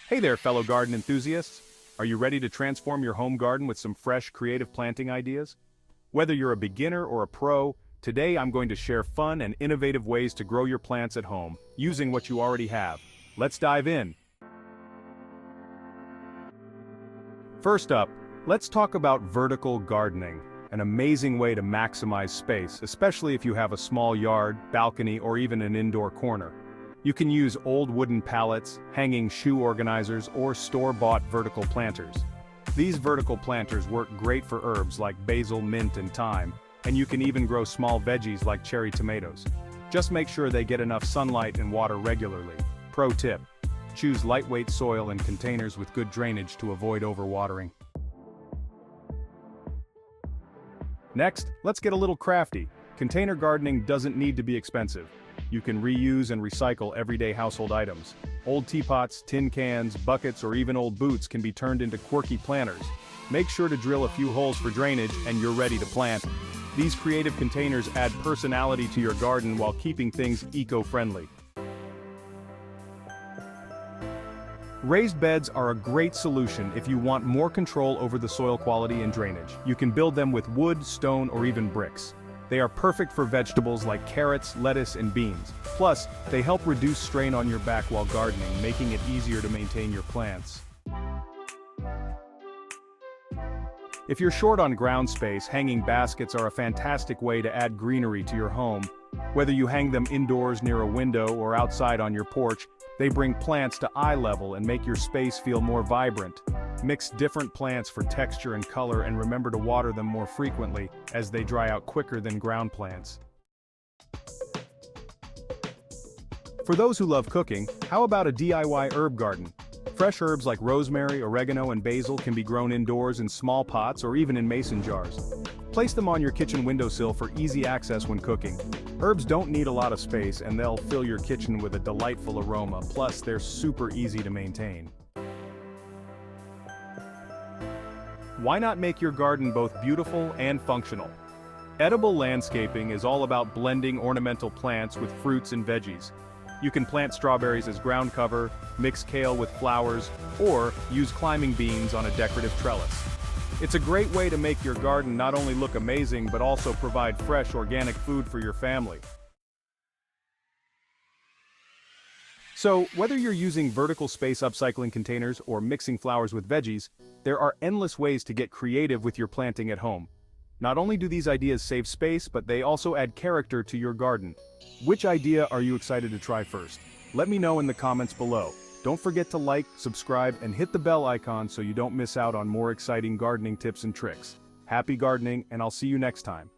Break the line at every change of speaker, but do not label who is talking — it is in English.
Hey there, fellow garden enthusiasts! Are you ready to transform your home garden with some fresh, creative planting ideas? Whether you're a beginner or a pro, today I'm going to share fun and innovative ways to grow your plants at home, using what you already have. Let's dive in. First up, let's talk about vertical gardening, an amazing way to maximize space, especially if you have a small yard, balcony, or even an indoor corner. You can use old wooden pallets, hanging shoe organizers, or store-bought vertical planters. These vertical planters work great for herbs like basil, mint, and thyme, and you can even grow small veggies like cherry tomatoes. Just make sure they get enough sunlight and water regularly. Pro tip: choose lightweight soil and containers with good drainage to avoid overwatering. Next, let's get a little crafty. Container gardening doesn't need to be expensive. You can reuse and recycle everyday household items. Old teapots, tin cans, buckets, or even old boots can be turned into quirky planters. Make sure to drill a few holes for drainage and you're ready to plant. These creative containers add personality to your garden while keeping things eco-friendly. Raised beds are a great solution if you want more control over the soil quality and drainage. You can build them with wood, stone, or even bricks. They are perfect for vegetables like carrots, lettuce, and beans. Plus, they help reduce strain on your back while gardening, making it easier to maintain your plants. If you're short on ground space, hanging baskets are a fantastic way to add greenery to your home. Whether you hang them indoors near a window or outside on your porch, they bring plants to eye level and make your space feel more vibrant. Mix different plants for texture and color, and remember to water them more frequently, as they dry out quicker than ground plants. For those who love cooking, how about a DIY herb garden? Fresh herbs like rosemary, oregano, and basil can be grown indoors in small pots or even in mason jars. Place them on your kitchen windowsill for easy access when cooking. Herbs don't need a lot of space, and they'll fill your kitchen with a delightful aroma, plus they're super easy to maintain. Why not make your garden both beautiful and functional? Edible landscaping is all about blending ornamental plants with fruits and veggies. You can plant strawberries as ground cover, mix kale with flowers, or use climbing beans on a decorative trellis. It's a great way to make your garden not only look amazing but also provide fresh organic food for your family. So, whether you're using vertical space upcycling containers or mixing flowers with veggies, there are endless ways to get creative with your planting at home. Not only do these ideas save space, but they also add character to your garden. Which idea are you excited to try first? Let me know in the comments below. Don't forget to like, subscribe, and hit the bell icon so you don't miss out on more exciting gardening tips and tricks. Happy gardening, and I'll see you next time.